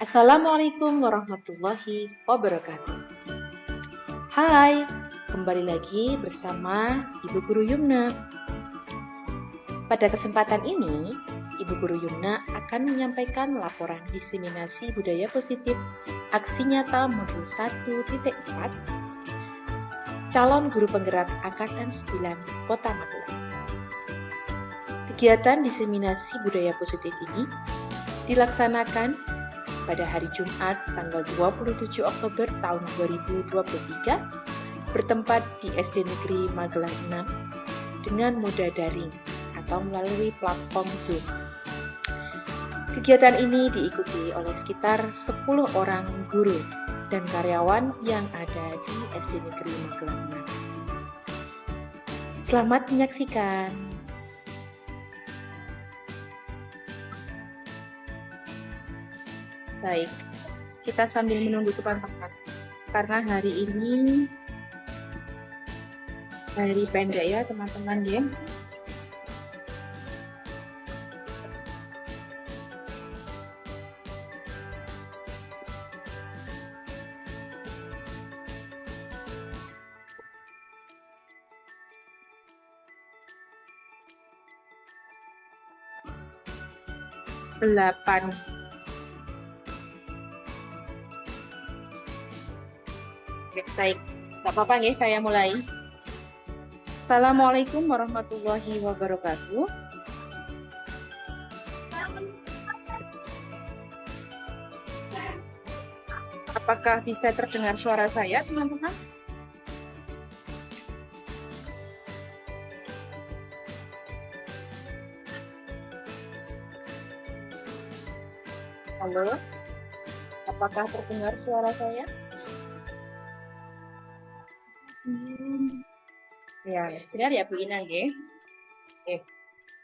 Assalamualaikum warahmatullahi wabarakatuh. Hai, kembali lagi bersama Ibu Guru Yumna. Pada kesempatan ini, Ibu Guru Yumna akan menyampaikan laporan diseminasi budaya positif aksi nyata modul 1.4 calon guru penggerak Angkatan 9 Kota Magelang. Kegiatan diseminasi budaya positif ini dilaksanakan pada hari Jumat tanggal 27 Oktober tahun 2023 bertempat di SD Negeri Magelang 6 dengan moda daring atau melalui platform Zoom. Kegiatan ini diikuti oleh sekitar 10 orang guru dan karyawan yang ada di SD Negeri Magelang 6. Selamat menyaksikan. Baik, kita sambil menunggu teman-teman, karena hari ini hari pendek ya teman-teman ya. Delapan. Baik, tak apa-apa ya, saya mulai. Assalamualaikum warahmatullahi wabarakatuh. Apakah bisa terdengar suara saya, teman-teman? Halo? Apakah terdengar suara saya? Ya, benar ya Bu Ina ya.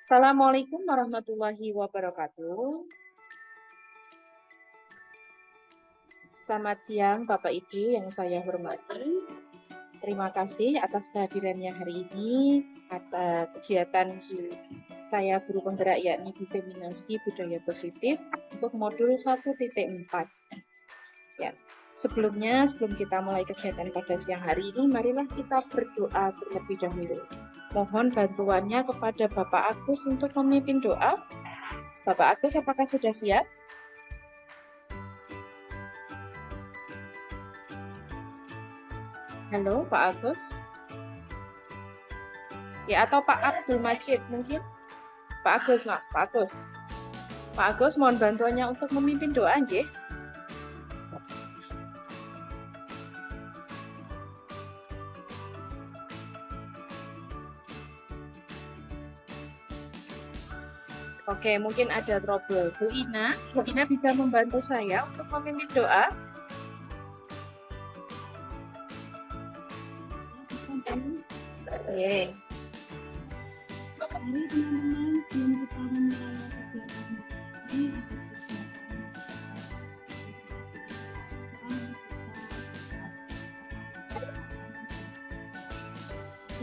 Assalamualaikum warahmatullahi wabarakatuh. Selamat siang Bapak Ibu yang saya hormati. Terima kasih atas kehadirannya hari ini atas kegiatan saya guru penggerak yakni diseminasi budaya positif untuk modul 1.4. Ya. Sebelum kita mulai kegiatan pada siang hari ini, marilah kita berdoa terlebih dahulu. Mohon bantuannya kepada Bapak Agus untuk memimpin doa. Bapak Agus, apakah sudah siap? Halo, Pak Agus? Ya, atau Pak Abdul Majid mungkin? Pak Agus, Pak Agus. Pak Agus, mohon bantuannya untuk memimpin doa, nggih. Oke, mungkin ada trouble. Bu Ina bisa membantu saya untuk memimpin doa? Oke. Mari teman-teman, sebelum kita memulai kegiatan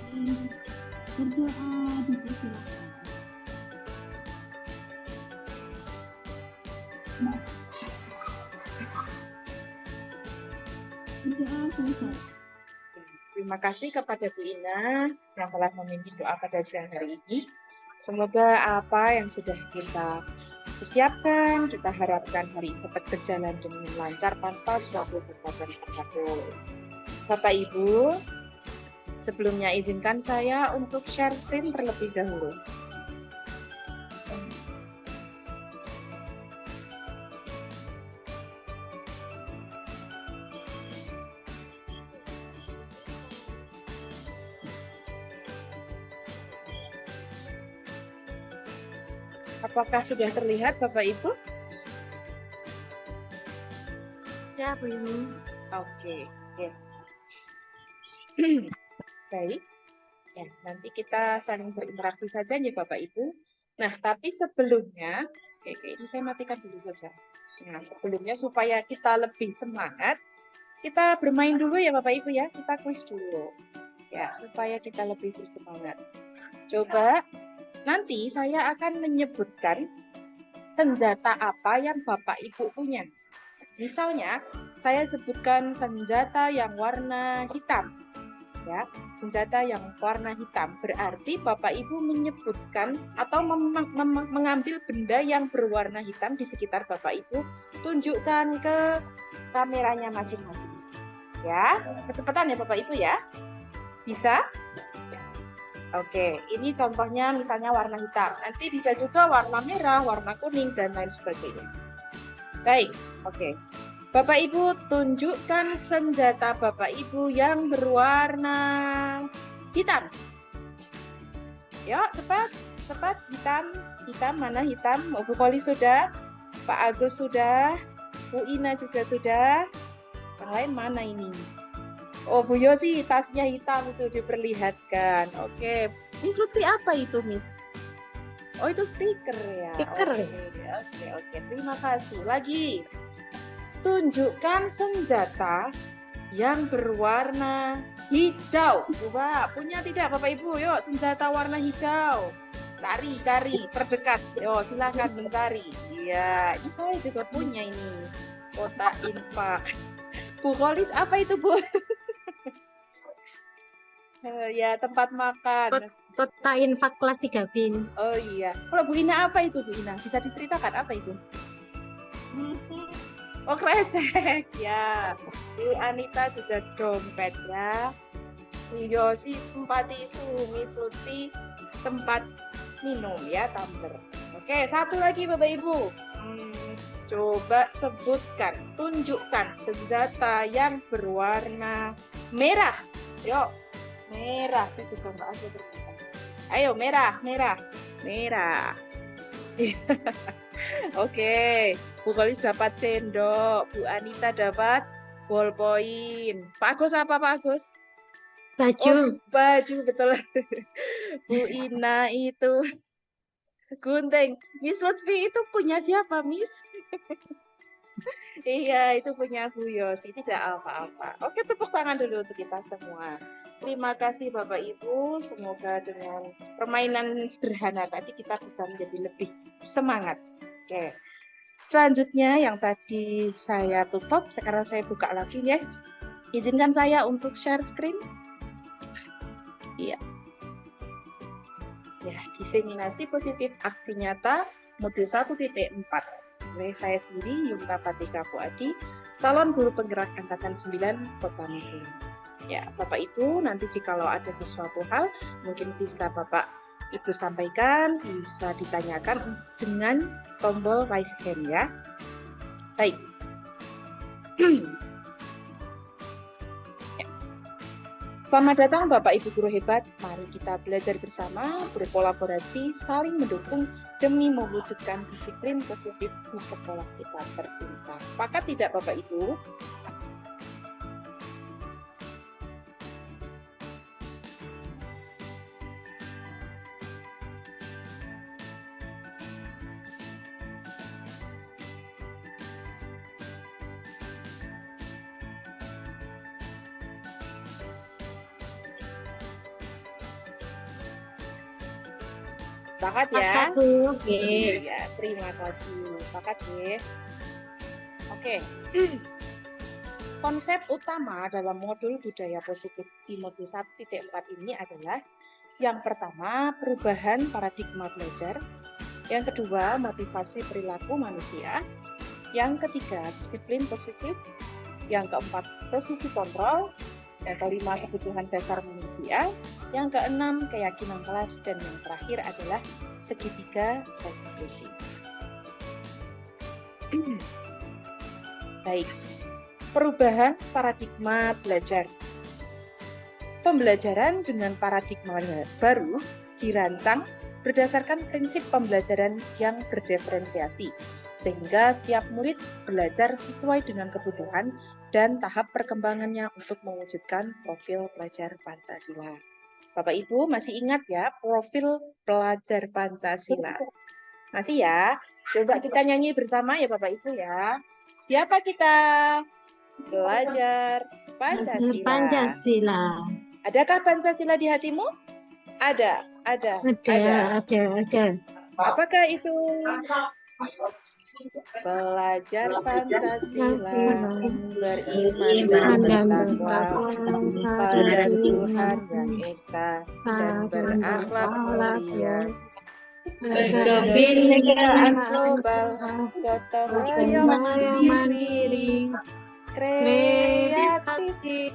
ini, berdoa dipersilakan. Berdoa selesai. Terima kasih kepada Bu Ina yang telah memimpin doa pada siang hari ini. Semoga apa yang sudah kita persiapkan, kita harapkan hari ini dapat berjalan dengan lancar tanpa suatu hambatan apapun. Bapak Ibu, sebelumnya izinkan saya untuk share screen terlebih dahulu. Apakah sudah terlihat Bapak Ibu? Ya, Bu Yuni. Oke, yes. Baik. Ya, nanti kita saling berinteraksi saja ya Bapak Ibu. Nah, tapi sebelumnya, oke, ini saya matikan dulu saja. Nah, sebelumnya supaya kita lebih semangat, kita bermain dulu ya Bapak Ibu ya. Kita kuis dulu. Ya, supaya kita lebih bersemangat. Coba nanti saya akan menyebutkan senjata apa yang Bapak Ibu punya. Misalnya, saya sebutkan senjata yang warna hitam. Ya, senjata yang warna hitam berarti Bapak Ibu menyebutkan atau mengambil benda yang berwarna hitam di sekitar Bapak Ibu, tunjukkan ke kameranya masing-masing. Ya, kecepatan ya Bapak Ibu ya. Bisa? Oke, ini contohnya misalnya warna hitam. Nanti bisa juga warna merah, warna kuning, dan lain sebagainya. Baik, oke. Bapak Ibu tunjukkan senjata Bapak Ibu yang berwarna hitam. Yuk, cepat, hitam, mana hitam? Bu Koli sudah, Pak Agus sudah, Bu Ina juga sudah. Yang lain mana ini? Oh, Bu Yosi, tasnya hitam itu diperlihatkan. Oke, Miss Lutfi apa itu, Miss? Oh, itu speaker ya. Speaker. Oke, terima kasih. Lagi. Tunjukkan senjata yang berwarna hijau. Coba, punya tidak Bapak Ibu? Yuk, senjata warna hijau. Cari, terdekat. Yo, silakan mencari. Iya, ini saya juga punya ini. Kotak infak. Bu Kolis, apa itu, Bu? Ya, tempat makan. Kota infak kelas 3 bin. Oh iya. Kalau Bu Ina apa itu, Bu Ina? Bisa diceritakan apa itu? Oh, kresek ya. Bu Anita juga dompet ya. Bu Yosi tempat tisu, Miss Lutfi tempat minum ya, tumbler. Oke, satu lagi Bapak Ibu. Coba sebutkan, tunjukkan senjata yang berwarna merah. Yuk, merah. Saya juga nggak ada ternyata. Ayo, merah. Oke, Bu Kolis dapat sendok, Bu Anita dapat ballpoint. Pak Agus apa Pak Agus? Baju. Oh, baju betul. Bu Ina itu gunting. Miss Lutfi itu punya siapa, Miss? Iya, itu punya Bu Yosi, tidak apa-apa. Oke, tepuk tangan dulu untuk kita semua. Terima kasih Bapak Ibu, semoga dengan permainan sederhana tadi kita bisa menjadi lebih semangat. Oke, selanjutnya yang tadi saya tutup, sekarang saya buka lagi ya. Izinkan saya untuk share screen. Iya. Ya, diseminasi positif aksi nyata modul 1.4. Oleh saya sendiri, Yumna Fatika Fuadi, calon guru penggerak Angkatan 9 Kota Magelang. Ya, Bapak Ibu, nanti jikalau ada sesuatu hal, mungkin bisa Bapak Ibu sampaikan, bisa ditanyakan dengan tombol raise hand ya. Baik. Selamat datang Bapak Ibu guru hebat. Mari kita belajar bersama, berkolaborasi, saling mendukung demi mewujudkan disiplin positif di sekolah kita tercinta. Sepakat tidak Bapak Ibu? Sepakat ya? Oke. Ya, terima kasih. Sepakat ya. Oke. Konsep utama dalam modul budaya positif di modul 1.4 ini adalah yang pertama, perubahan paradigma belajar. Yang kedua, motivasi perilaku manusia. Yang ketiga, disiplin positif. Yang keempat, posisi kontrol. Yang kelima, kebutuhan dasar manusia. Yang keenam, keyakinan kelas. Dan yang terakhir adalah segitiga restitusi. Baik, perubahan paradigma belajar. Pembelajaran dengan paradigma baru dirancang berdasarkan prinsip pembelajaran yang berdiferensiasi, sehingga setiap murid belajar sesuai dengan kebutuhan dan tahap perkembangannya untuk mewujudkan profil pelajar Pancasila. Bapak Ibu masih ingat ya profil pelajar Pancasila? Masih ya? Coba kita nyanyi bersama ya Bapak Ibu ya. Siapa kita? Belajar Pancasila. Pancasila. Adakah Pancasila di hatimu? Ada. Ada. Apakah itu Pelajar Pancasila, beriman Beriman dan dan bertakwa bertakwa pada pada Tuhan Tuhan Yang Esa dan dan berakhlak berakhlak mulia, berkebinekaan kebinekaan global, gotong royong yang mandiri, kreatif kreatif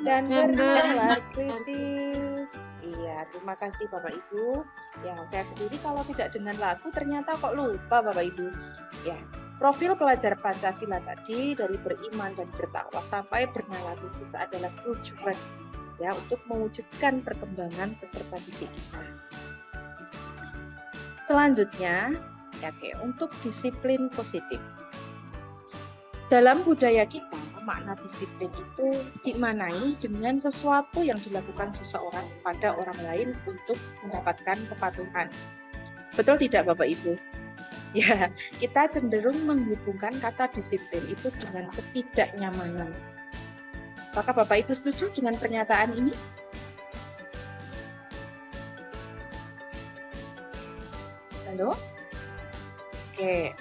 dan dan bernalar berakhlak kritis. Iya, terima kasih Bapak Ibu. Ya, saya sendiri kalau tidak dengan lagu ternyata kok lupa Bapak Ibu. Ya, profil pelajar Pancasila tadi dari beriman dan bertakwa sampai bernalar kritis adalah tujuan ya untuk mewujudkan perkembangan peserta didik kita. Selanjutnya, ya, untuk disiplin positif. Dalam budaya kita, makna disiplin itu dimaknai dengan sesuatu yang dilakukan seseorang pada orang lain untuk mendapatkan kepatuhan. Betul tidak Bapak Ibu? Ya, kita cenderung menghubungkan kata disiplin itu dengan ketidaknyamanan. Apakah Bapak Ibu setuju dengan pernyataan ini? Halo? Oke.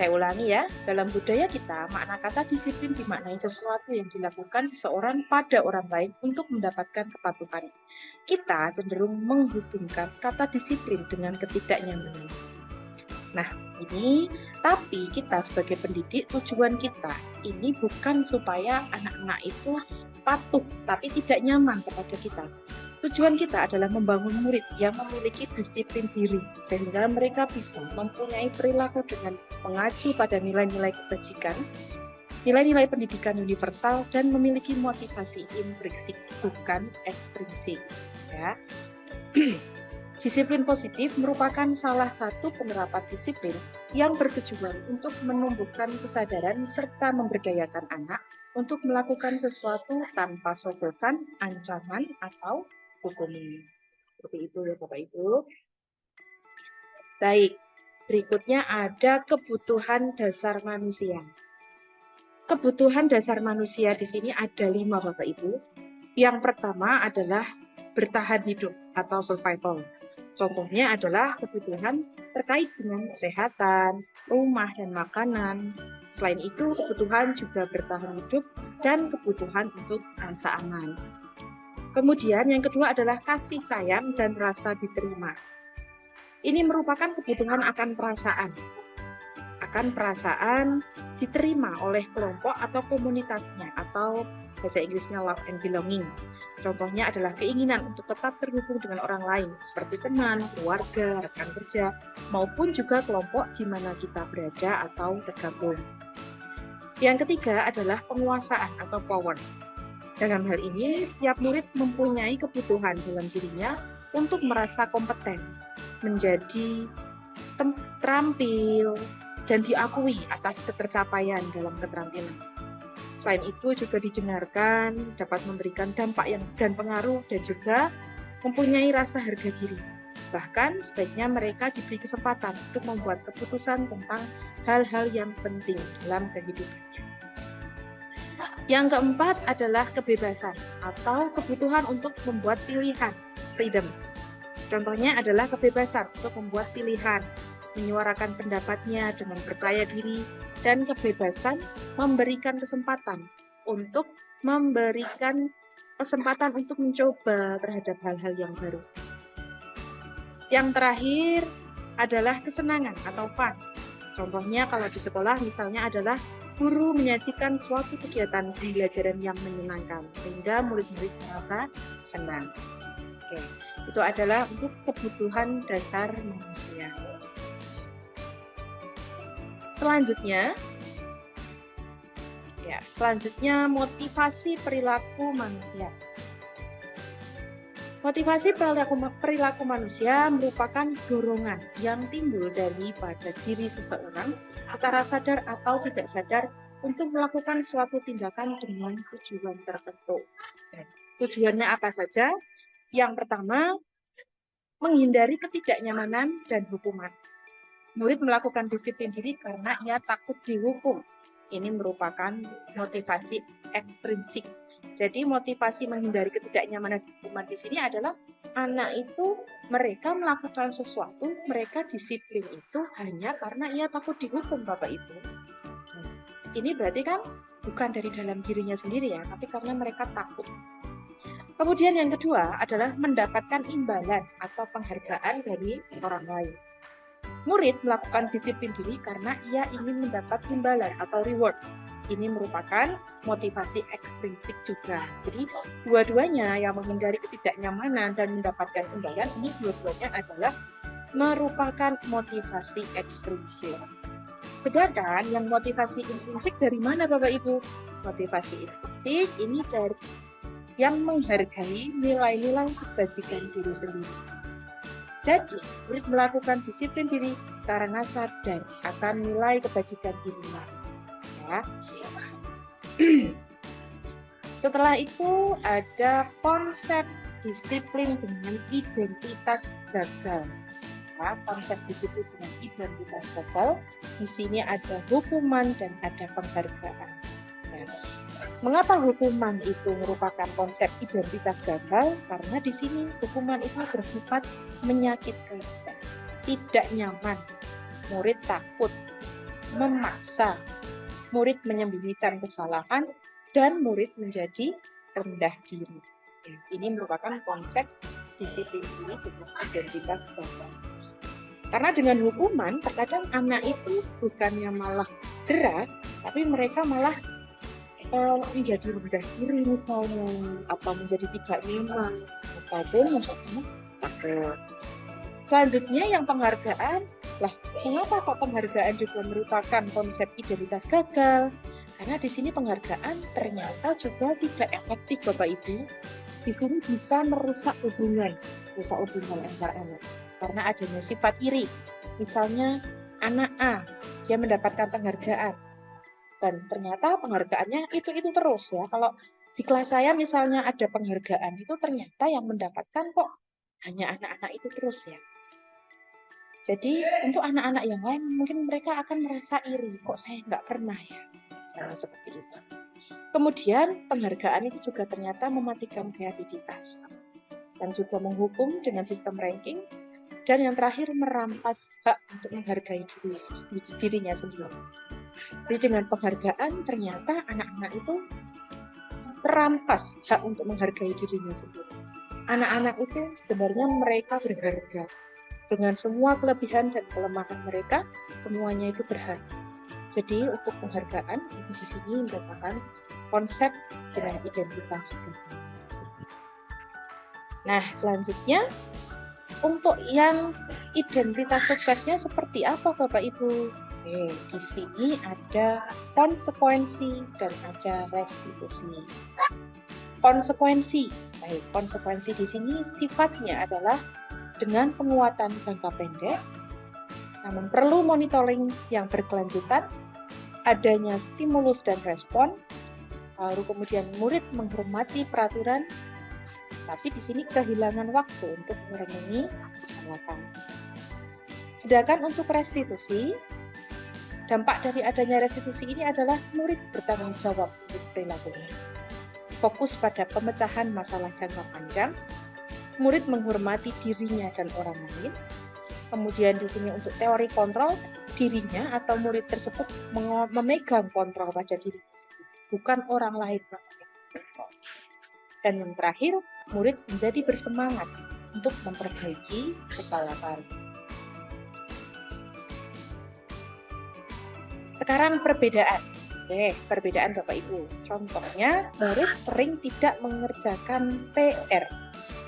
Saya ulangi ya, dalam budaya kita, makna kata disiplin dimaknai sesuatu yang dilakukan seseorang pada orang lain untuk mendapatkan kepatuhan. Kita cenderung menghubungkan kata disiplin dengan ketidaknyamanan. Nah, tapi kita sebagai pendidik, tujuan kita ini bukan supaya anak-anak itu patuh, tapi tidak nyaman kepada kita. Tujuan kita adalah membangun murid yang memiliki disiplin diri, sehingga mereka bisa mempunyai perilaku dengan mengacu pada nilai-nilai kebajikan, nilai-nilai pendidikan universal, dan memiliki motivasi intrinsik, bukan ekstrinsik. Ya. Disiplin positif merupakan salah satu penerapan disiplin yang bertujuan untuk menumbuhkan kesadaran serta memberdayakan anak untuk melakukan sesuatu tanpa sogokan, ancaman, atau hukuman. Seperti itu ya Bapak Ibu. Baik, berikutnya ada kebutuhan dasar manusia. Kebutuhan dasar manusia di sini ada 5 Bapak Ibu. Yang pertama adalah bertahan hidup atau survival. Contohnya adalah kebutuhan terkait dengan kesehatan, rumah dan makanan. Selain itu, kebutuhan juga bertahan hidup dan kebutuhan untuk rasa aman. Kemudian yang kedua adalah kasih sayang dan rasa diterima. Ini merupakan kebutuhan akan perasaan diterima oleh kelompok atau komunitasnya, atau bahasa Inggrisnya love and belonging. Contohnya adalah keinginan untuk tetap terhubung dengan orang lain, seperti teman, keluarga, rekan kerja, maupun juga kelompok di mana kita berada atau tergabung. Yang ketiga adalah penguasaan atau power. Dalam hal ini, setiap murid mempunyai kebutuhan dalam dirinya untuk merasa kompeten, menjadi terampil, dan diakui atas ketercapaian dalam keterampilan. Selain itu juga didengarkan, dapat memberikan dampak dan pengaruh, dan juga mempunyai rasa harga diri. Bahkan sebaiknya mereka diberi kesempatan untuk membuat keputusan tentang hal-hal yang penting dalam kehidupannya. Yang keempat adalah kebebasan atau kebutuhan untuk membuat pilihan, freedom. Contohnya adalah kebebasan untuk membuat pilihan, menyuarakan pendapatnya dengan percaya diri, dan kebebasan memberikan kesempatan untuk mencoba terhadap hal-hal yang baru. Yang terakhir adalah kesenangan atau fun. Contohnya kalau di sekolah misalnya adalah guru menyajikan suatu kegiatan pembelajaran yang menyenangkan sehingga murid-murid merasa senang. Oke, itu adalah untuk kebutuhan dasar manusia. Selanjutnya motivasi perilaku manusia. Motivasi perilaku manusia merupakan dorongan yang timbul daripada diri seseorang secara sadar atau tidak sadar untuk melakukan suatu tindakan dengan tujuan tertentu. Dan tujuannya apa saja? Yang pertama, menghindari ketidaknyamanan dan hukuman. Murid melakukan disiplin diri karena ia takut dihukum. Ini merupakan motivasi ekstrinsik. Jadi motivasi menghindari ketidaknyamanan hukuman di sini adalah anak itu mereka melakukan sesuatu, mereka disiplin itu hanya karena ia takut dihukum, Bapak Ibu. Ini berarti kan bukan dari dalam dirinya sendiri ya, tapi karena mereka takut. Kemudian yang kedua adalah mendapatkan imbalan atau penghargaan dari orang lain. Murid melakukan disiplin diri karena ia ingin mendapat imbalan atau reward. Ini merupakan motivasi ekstrinsik juga. Jadi dua-duanya yang menghindari ketidaknyamanan dan mendapatkan imbalan, ini dua-duanya adalah merupakan motivasi ekstrinsik. Sedangkan yang motivasi intrinsik dari mana Bapak Ibu? Motivasi intrinsik ini dari yang menghargai nilai-nilai kebajikan diri sendiri. Jadi, murid melakukan disiplin diri karena sadar akan nilai kebajikan dirinya. Ya. Setelah itu ada konsep disiplin dengan identitas gagal. Ya, konsep disiplin dengan identitas gagal. Di sini ada hukuman dan ada penghargaan. Ya. Mengapa hukuman itu merupakan konsep identitas gagal? Karena di sini hukuman itu bersifat menyakitkan, tidak nyaman, murid takut, memaksa, murid menyembunyikan kesalahan, dan murid menjadi rendah diri. Ini merupakan konsep disiplin diri dengan identitas gagal. Karena dengan hukuman, terkadang anak itu bukannya malah jerah, tapi mereka malah menjadi rendah diri misalnya, atau menjadi tidak nyaman, ataupun menjadi takut. Selanjutnya yang penghargaan, mengapa kok penghargaan juga merupakan konsep identitas gagal? Karena di sini penghargaan ternyata juga tidak efektif Bapak Ibu. Di sini bisa merusak hubungan antar anak. Karena adanya sifat iri. Misalnya anak A, dia mendapatkan penghargaan. Dan ternyata penghargaannya itu terus ya. Kalau di kelas saya misalnya ada penghargaan, itu ternyata yang mendapatkan kok hanya anak-anak itu terus ya. Jadi untuk anak-anak yang lain mungkin mereka akan merasa iri, kok saya nggak pernah ya. Misalnya seperti itu. Kemudian penghargaan itu juga ternyata mematikan kreativitas. Dan juga menghukum dengan sistem ranking. Dan yang terakhir merampas hak untuk menghargai dirinya sendiri. Jadi dengan penghargaan ternyata anak-anak itu terampas hak untuk menghargai dirinya sendiri. Anak-anak itu sebenarnya mereka berharga. Dengan semua kelebihan dan kelemahan mereka, semuanya itu berharga. Jadi untuk penghargaan itu di sini merupakan konsep dengan identitas. Nah, selanjutnya untuk yang identitas suksesnya seperti apa Bapak Ibu? Di sini ada konsekuensi dan ada restitusi. Konsekuensi di sini sifatnya adalah dengan penguatan jangka pendek, namun perlu monitoring yang berkelanjutan, adanya stimulus dan respon, lalu kemudian murid menghormati peraturan, tapi di sini kehilangan waktu untuk merenungi kesalahan. Sedangkan untuk restitusi, dampak dari adanya restitusi ini adalah murid bertanggung jawab untuk perilakunya. Fokus pada pemecahan masalah jangka panjang, murid menghormati dirinya dan orang lain. Kemudian di sini untuk teori kontrol, dirinya atau murid tersebut memegang kontrol pada dirinya sendiri, bukan orang lain. Dan yang terakhir, murid menjadi bersemangat untuk memperbaiki kesalahan. Sekarang perbedaan. Perbedaan Bapak Ibu. Contohnya, murid sering tidak mengerjakan PR.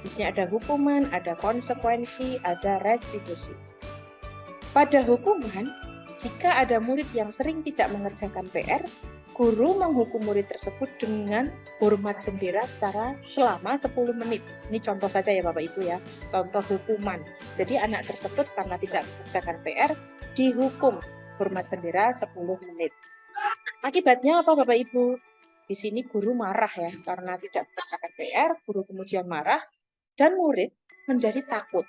Di sini ada hukuman, ada konsekuensi, ada restitusi. Pada hukuman, jika ada murid yang sering tidak mengerjakan PR, guru menghukum murid tersebut dengan hormat bendera selama 10 menit. Ini contoh saja ya Bapak Ibu ya, contoh hukuman. Jadi anak tersebut karena tidak mengerjakan PR, dihukum hormat bendera 10 menit. Akibatnya apa Bapak Ibu? Di sini guru marah ya, karena tidak mengerjakan PR, guru kemudian marah, dan murid menjadi takut.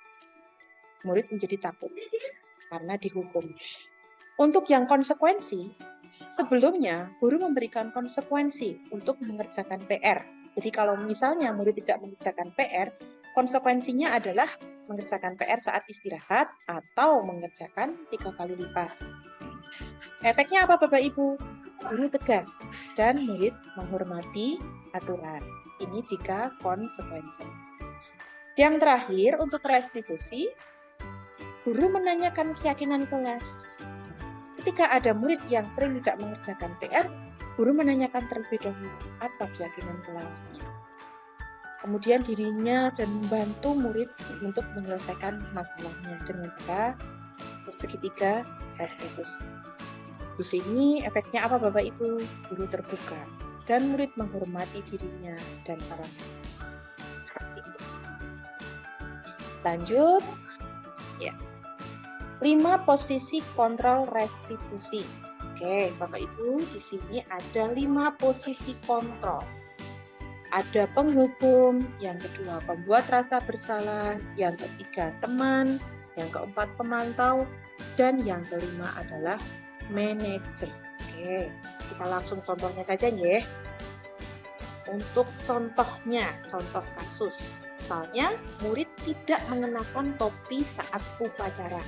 Murid menjadi takut karena dihukum. Untuk yang konsekuensi, sebelumnya guru memberikan konsekuensi untuk mengerjakan PR. Jadi kalau misalnya murid tidak mengerjakan PR, Konsekuensinya adalah mengerjakan PR saat istirahat atau mengerjakan 3 kali lipat. Efeknya apa Bapak Ibu? Guru tegas dan murid menghormati aturan. Ini jika konsekuensi. Yang terakhir untuk restitusi, guru menanyakan keyakinan kelas. Ketika ada murid yang sering tidak mengerjakan PR, guru menanyakan terlebih dahulu apa keyakinan kelasnya. Kemudian dirinya dan membantu murid untuk menyelesaikan masalahnya dengan cara segitiga restitusi. Di sini efeknya apa Bapak Ibu? Guru terbuka dan murid menghormati dirinya dan orang lain. Seperti itu. Lanjut. Ya. 5 posisi kontrol restitusi. Oke, Bapak Ibu, di sini ada 5 posisi kontrol. Ada penghukum, yang kedua pembuat rasa bersalah, yang ketiga teman, yang keempat pemantau, dan yang kelima adalah manajer. Oke, kita langsung contohnya saja ya. Untuk contohnya, contoh kasus. Misalnya, murid tidak mengenakan topi saat upacara.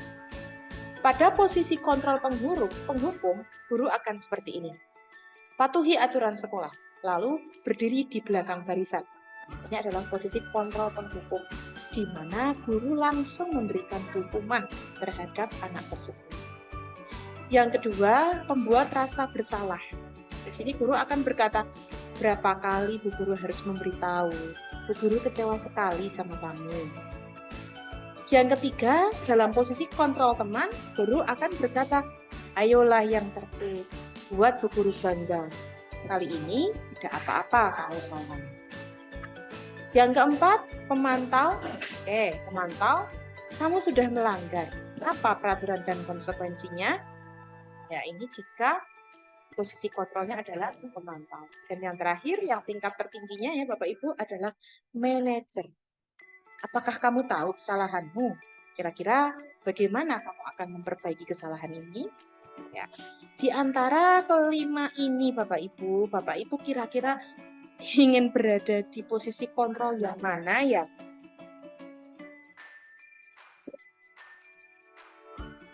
Pada posisi kontrol penghukum, guru akan seperti ini. Patuhi aturan sekolah, lalu berdiri di belakang barisan. Ini adalah posisi kontrol penghukum, di mana guru langsung memberikan hukuman terhadap anak tersebut. Yang kedua, pembuat rasa bersalah. Di sini guru akan berkata, berapa kali Bu Guru harus memberitahu? Bu Guru kecewa sekali sama kamu. Yang ketiga, dalam posisi kontrol teman, guru akan berkata, ayolah yang tertib, buat Bu Guru bangga. Kali ini tidak apa-apa kalau salah. Yang keempat, pemantau. Pemantau, kamu sudah melanggar. Apa peraturan dan konsekuensinya? Ya, ini jika posisi kontrolnya adalah pemantau. Dan yang terakhir, yang tingkat tertingginya ya Bapak Ibu adalah manajer. Apakah kamu tahu kesalahanmu? Kira-kira bagaimana kamu akan memperbaiki kesalahan ini? Ya. Di antara kelima ini Bapak Ibu kira-kira ingin berada di posisi kontrol yang mana ya?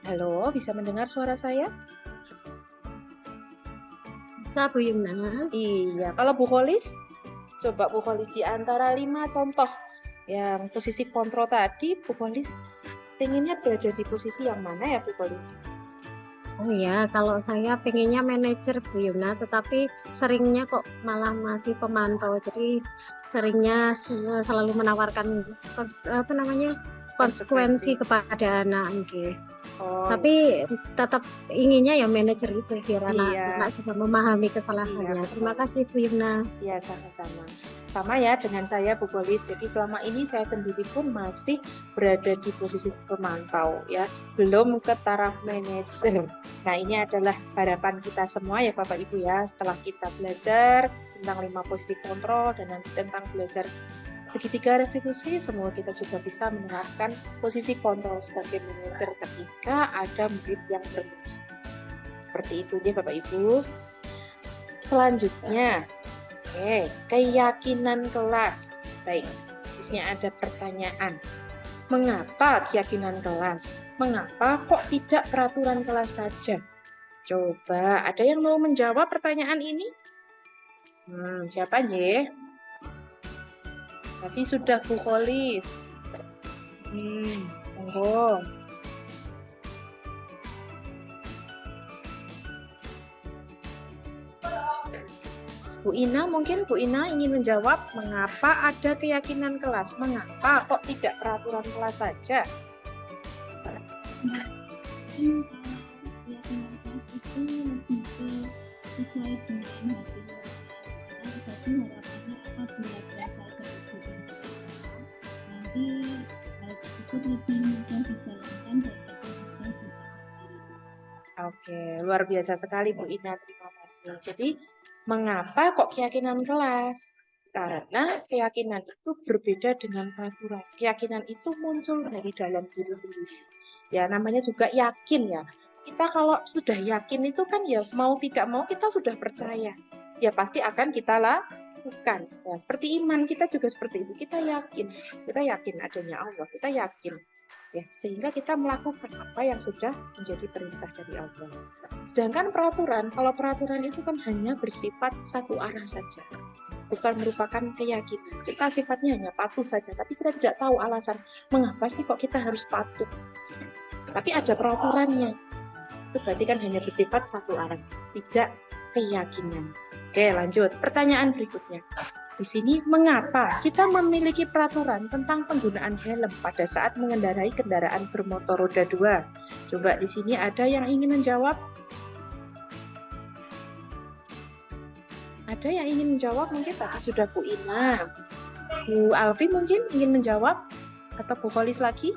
Halo, bisa mendengar suara saya? Bisa Bu Yumna. Iya, kalau Bu Kholis, coba Bu Kholis di antara 5 contoh yang posisi kontrol tadi, Bu Kholis pengennya berada di posisi yang mana ya Bu Kholis? Oh ya, kalau saya pengennya manajer Bu Yumna, tetapi seringnya kok malah masih pemantau. Jadi seringnya selalu menawarkan konsekuensi kepada anak. Okay. Oh, tapi tetap inginnya ya manajer itu biar iya. anak juga memahami kesalahannya. Iya, Terima kasih Bu Yumna. Ya, sama-sama. Sama ya dengan saya Bu Kholis. Jadi selama ini saya sendiri pun masih berada di posisi pemantau ya, belum ke taraf manajer. Nah, ini adalah harapan kita semua ya Bapak Ibu ya, setelah kita belajar tentang 5 posisi kontrol dan nanti tentang belajar segitiga restitusi, semua kita juga bisa menerapkan posisi kontrol sebagai manajer ketika ada murid yang bermasalah. Seperti itu ya Bapak Ibu. Selanjutnya, keyakinan kelas. Baik, di sini ada pertanyaan. Mengapa keyakinan kelas? Mengapa kok tidak peraturan kelas saja? Coba, ada yang mau menjawab pertanyaan ini? Siapa ya? Tadi sudah Bu Kholis. Monggo. Bu Ina, mungkin Bu Ina ingin menjawab mengapa ada keyakinan kelas? Mengapa kok tidak peraturan kelas saja? Keyakinan kelas itu lebih sesuai dengan hati. Jadi harapannya apabila kelas ada nanti hal tersebut lebih mudah dijalankan dan lebih mudah dipahami. Oke, luar biasa sekali Bu Ina, terima kasih. Jadi, mengapa kok keyakinan kelas? Karena keyakinan itu berbeda dengan peraturan. Keyakinan itu muncul dari dalam diri sendiri. Ya, namanya juga yakin ya. Kita kalau sudah yakin itu kan ya mau tidak mau kita sudah percaya. Ya pasti akan kita melakukan. Ya, seperti iman kita juga seperti itu. Kita yakin adanya Allah. Kita yakin, ya, sehingga kita melakukan apa yang sudah menjadi perintah dari Allah. Sedangkan peraturan, kalau peraturan itu kan hanya bersifat satu arah saja, bukan merupakan keyakinan. Kita sifatnya hanya patuh saja, tapi kita tidak tahu alasan mengapa sih kok kita harus patuh. Tapi ada peraturannya. Itu berarti kan hanya bersifat satu arah, tidak keyakinan. Oke, lanjut. Pertanyaan berikutnya. Di sini, mengapa kita memiliki peraturan tentang penggunaan helm pada saat mengendarai kendaraan bermotor roda 2? Coba di sini ada yang ingin menjawab? Ada yang ingin menjawab? Mungkin tadi sudah Bu Ina. Bu Alfi mungkin ingin menjawab? Atau Bu Kholis lagi?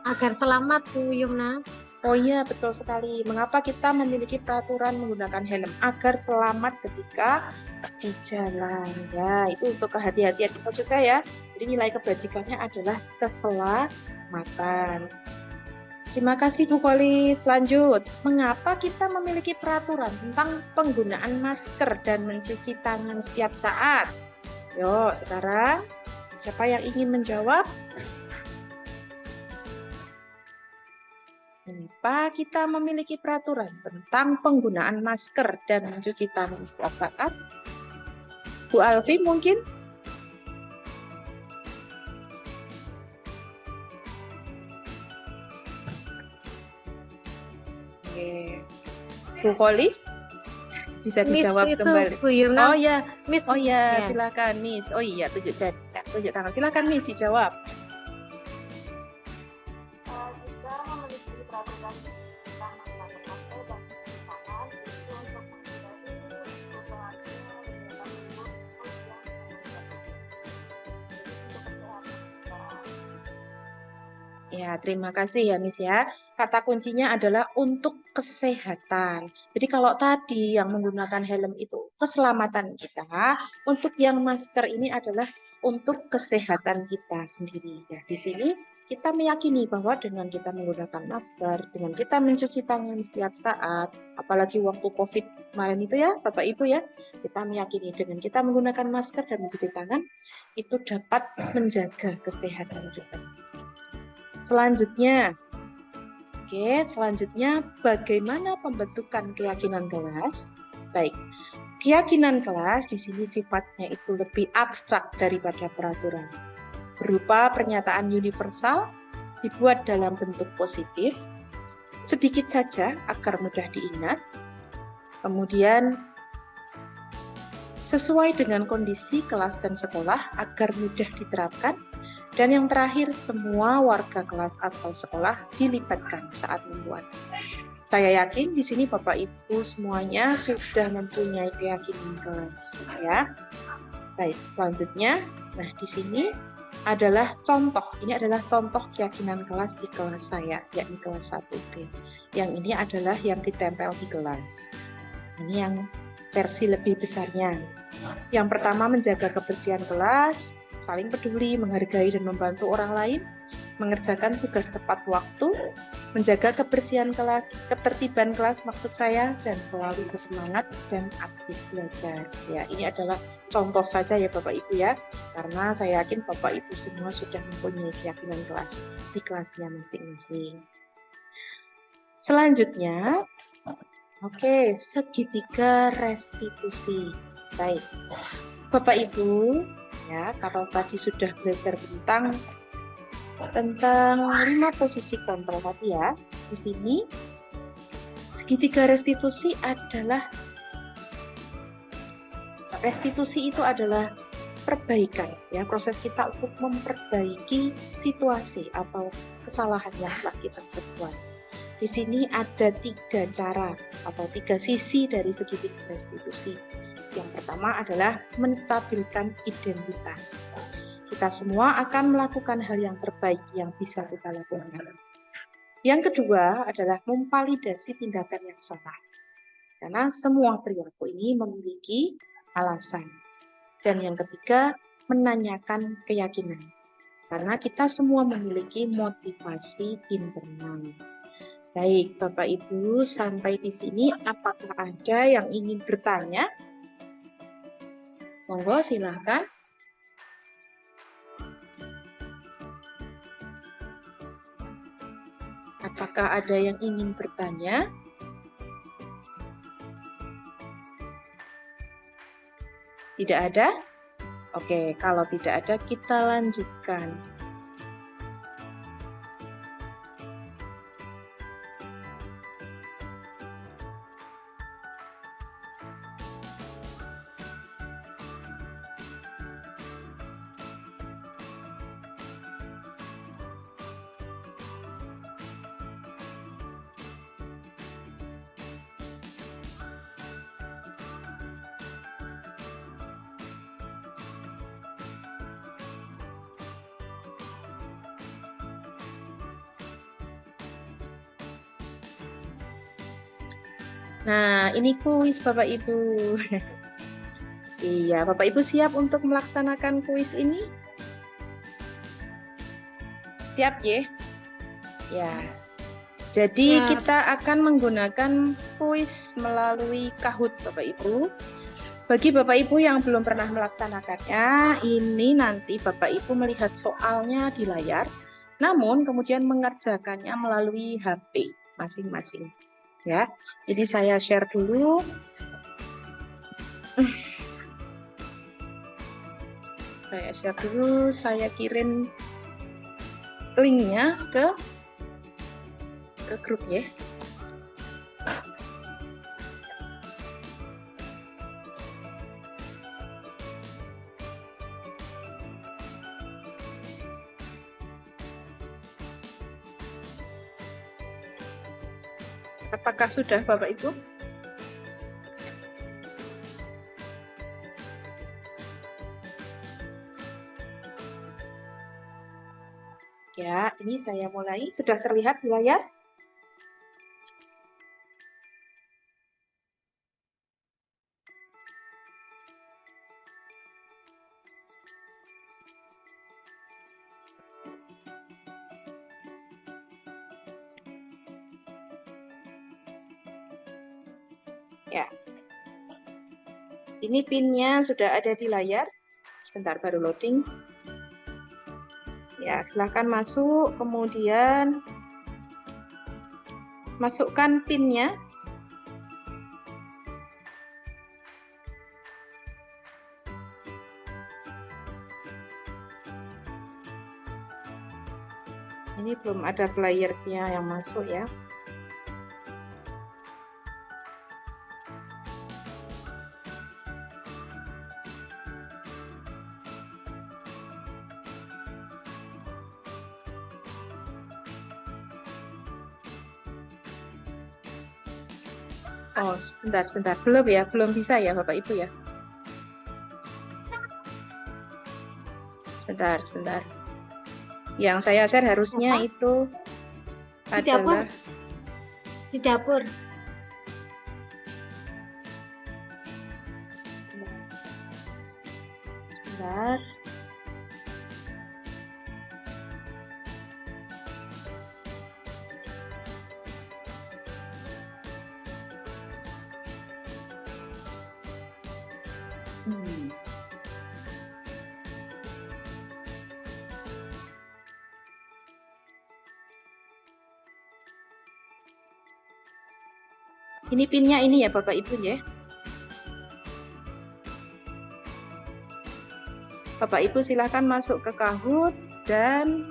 Agar selamat, Bu Yumna. Oh iya, betul sekali. Mengapa kita memiliki peraturan menggunakan helm? Agar selamat ketika di jalan. Ya, itu untuk kehati-hatian kita juga ya. Jadi nilai kebajikannya adalah keselamatan. Terima kasih Bu Kholis. Lanjut. Mengapa kita memiliki peraturan tentang penggunaan masker dan mencuci tangan setiap saat? Yuk, sekarang siapa yang ingin menjawab? Mengapa kita memiliki peraturan tentang penggunaan masker dan mencuci tangan setiap saat? Bu Alfi mungkin? Oke. Bu Kholis? Bisa dijawab Miss kembali. Bu Yumna. Oh ya, Miss. oh ya, Ya. silakan Miss. Oh iya, tunjuk tangan. Silakan Miss dijawab. Kita memiliki peraturan tentang menggunakan masker dan mencuci tangan itu untuk menghindari penularannya kegiatan virus Ya, terima kasih ya Miss ya. Kata kuncinya adalah untuk kesehatan. Jadi kalau tadi yang menggunakan helm itu keselamatan kita, untuk yang masker ini adalah untuk kesehatan kita sendiri. Ya, di sini kita meyakini bahwa dengan kita menggunakan masker, dengan kita mencuci tangan setiap saat, apalagi waktu COVID kemarin itu ya, Bapak Ibu ya, kita meyakini dengan kita menggunakan masker dan mencuci tangan, itu dapat menjaga kesehatan kita. Selanjutnya, bagaimana pembentukan keyakinan kelas? Baik, keyakinan kelas di sini sifatnya itu lebih abstrak daripada peraturan. Berupa pernyataan universal, dibuat dalam bentuk positif, sedikit saja agar mudah diingat, kemudian sesuai dengan kondisi kelas dan sekolah agar mudah diterapkan, dan yang terakhir, semua warga kelas atau sekolah dilibatkan saat membuat. Saya yakin di sini Bapak Ibu semuanya sudah mempunyai keyakinan kelas, ya. Baik, selanjutnya, nah di sini adalah contoh. Ini adalah contoh keyakinan kelas di kelas saya, yakni kelas 1B. Yang ini adalah yang ditempel di kelas. Ini yang versi lebih besarnya. Yang pertama, menjaga kebersihan kelas, saling peduli, menghargai dan membantu orang lain, mengerjakan tugas tepat waktu, menjaga kebersihan kelas, ketertiban kelas maksud saya, dan selalu bersemangat dan aktif belajar. Ya, ini adalah contoh saja ya Bapak Ibu ya, karena saya yakin Bapak Ibu semua sudah mempunyai keyakinan kelas di kelasnya masing-masing. Selanjutnya, oke, segitiga restitusi. Baik, Bapak Ibu, ya, kalau tadi sudah belajar tentang 5 posisi kontrol tadi ya, di sini segitiga restitusi itu adalah perbaikan, ya, proses kita untuk memperbaiki situasi atau kesalahan yang telah kita perbuat. Di sini ada 3 cara atau 3 sisi dari segitiga restitusi. Yang pertama adalah menstabilkan identitas. Kita semua akan melakukan hal yang terbaik yang bisa kita lakukan. Yang kedua adalah memvalidasi tindakan yang salah. Karena semua perilaku ini memiliki alasan. Dan yang ketiga, menanyakan keyakinan. Karena kita semua memiliki motivasi internal. Baik, Bapak Ibu, sampai di sini apakah ada yang ingin bertanya? Monggo silahkan. Apakah ada yang ingin bertanya? Tidak ada? Oke, kalau tidak ada kita lanjutkan. Nah, ini kuis Bapak Ibu. Iya, Bapak Ibu siap untuk melaksanakan kuis ini? Siap ya? Ya. Jadi Siap. kita akan menggunakan kuis melalui Kahoot Bapak Ibu. Bagi Bapak Ibu yang belum pernah melaksanakannya, ini nanti Bapak Ibu melihat soalnya di layar, namun kemudian mengerjakannya melalui HP masing-masing. Ya, ini saya share dulu. Saya share dulu, saya kirim linknya ke grup ya. Apakah sudah Bapak Ibu? Ya, ini saya mulai. Sudah terlihat di layar? Ya. Ini pinnya sudah ada di layar. Sebentar baru loading. Ya, silahkan masuk, kemudian masukkan pinnya. Ini belum ada playersnya yang masuk ya. Oh, sebentar. Belum ya, belum bisa ya Bapak Ibu ya. Sebentar. Yang saya share harusnya Apa? itu Di dapur. adalah Di dapur. sebentar. Ini pinnya ini ya Bapak Ibu ya. Bapak Ibu silahkan masuk ke Kahoot dan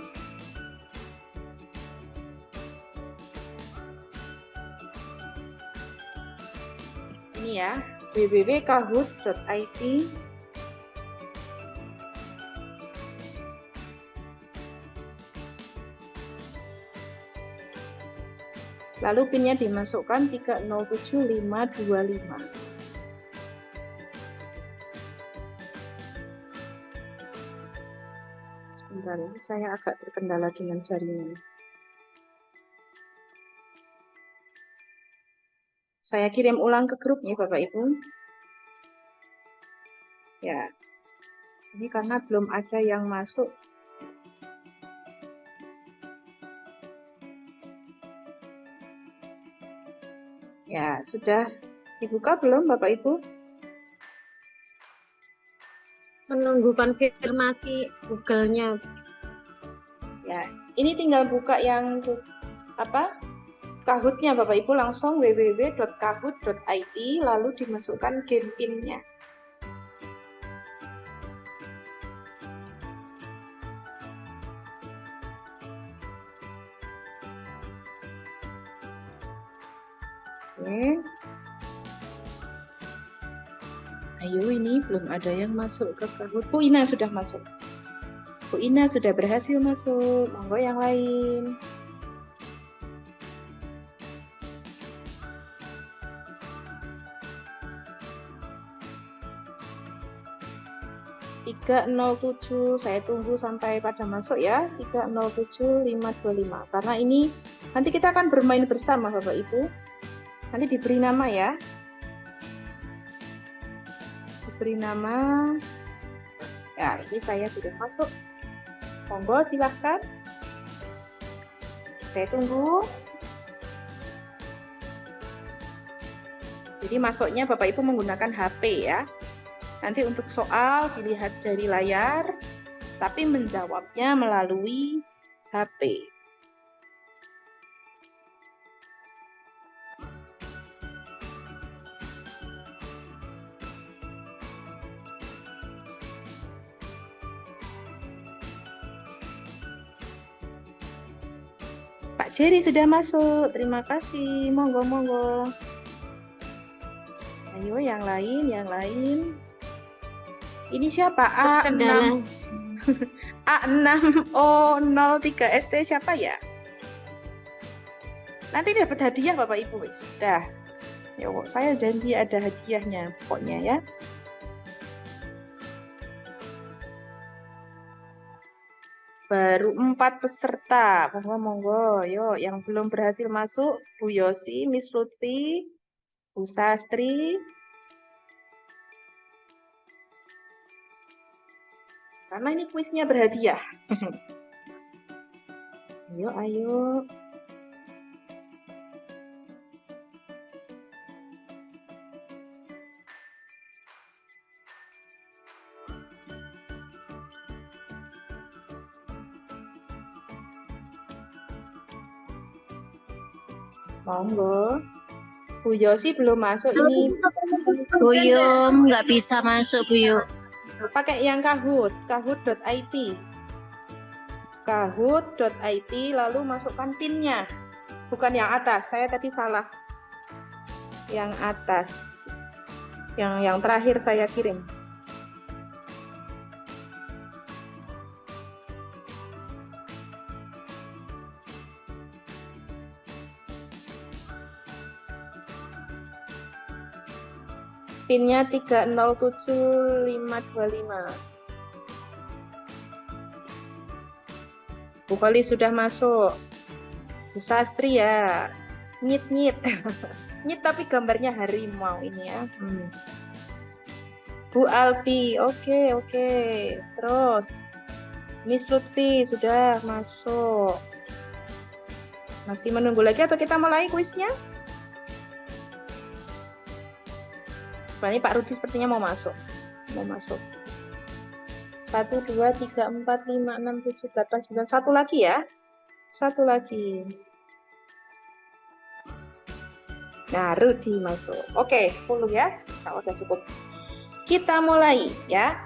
ini ya, www.kahoot.id. Lalu pinnya dimasukkan 307525. Sebentar ya, saya agak terkendala dengan jaringan. Saya kirim ulang ke grup ya Bapak Ibu. Ya, ini karena belum ada yang masuk. Ya, sudah dibuka belum Bapak Ibu? Menunggu konfirmasi Google-nya. Ya, ini tinggal buka yang Kahoot-nya Bapak Ibu, langsung www.kahoot.it lalu dimasukkan game pin-nya. Oke. Ayo, ini belum ada yang masuk ke Kahoot. Bu Ina sudah masuk. Bu Ina sudah berhasil masuk. Monggo yang lain. (307), saya tunggu sampai pada masuk ya. 307.525. Karena ini nanti kita akan bermain bersama Bapak Ibu. Nanti diberi nama ya. Diberi nama. Ya, ini saya sudah masuk. Monggo silahkan. Saya tunggu. Jadi masuknya Bapak Ibu menggunakan HP ya. Nanti untuk soal dilihat dari layar, tapi menjawabnya melalui HP. Pak Jerry sudah masuk, terima kasih. Monggo, monggo. Ayo yang lain, yang lain. Ini siapa? Terkendala. A6O03ST siapa ya? Nanti dapat hadiah Bapak Ibu wis. Dah. Ya, saya janji ada hadiahnya pokoknya ya. Baru 4 peserta. Monggo, monggo. Yuk, yang belum berhasil masuk, Bu Yosi, Miss Lutfi, Bu Sastri. Karena ini kuisnya berhadiah. Ayo, ayo. Monggo. Bu Yosi belum masuk ini. Buyum nggak bisa masuk Buyu. Pakai yang Kahoot, kahoot.it. Kahoot.it lalu masukkan PIN-nya. Bukan yang atas, saya tadi salah. Yang atas. Yang terakhir saya kirim. PIN-nya 307.525. Bu Koli sudah masuk. Bu Sastri ya. Nyit-nyit. Nyit tapi gambarnya harimau ini ya. Bu Alfi, oke. Terus Miss Lutfi sudah masuk. Masih menunggu lagi atau kita mulai kuisnya? Sebenarnya Pak Rudi sepertinya mau masuk. 1, 2, 3, 4, 5, 6, 7, 8, 9. Satu lagi ya. Satu lagi. Nah, Rudi masuk. Oke, 10 ya. Insya Allah sudah cukup. Kita mulai ya.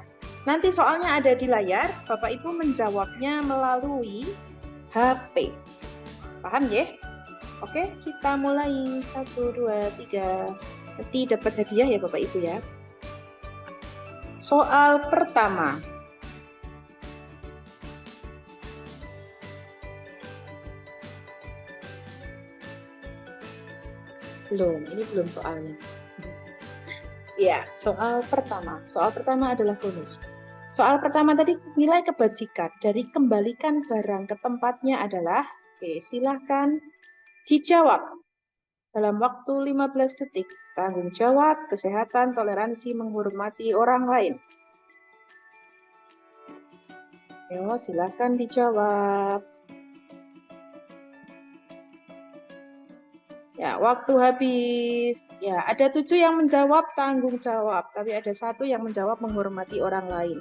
Nanti soalnya ada di layar. Bapak Ibu menjawabnya melalui HP. Paham ya? Oke, kita mulai. 1, 2, 3. Nanti dapat hadiah ya Bapak Ibu ya. Soal pertama. Ini belum soalnya. Ya, soal pertama. Soal pertama adalah bonus. Soal pertama tadi nilai kebajikan dari kembalikan barang ke tempatnya adalah, oke, silahkan dijawab dalam waktu 15 detik. Tanggung jawab, kesehatan, toleransi, menghormati orang lain. Yo, silahkan dijawab. Ya, waktu habis. Ya, ada 7 yang menjawab tanggung jawab, tapi ada 1 yang menjawab menghormati orang lain.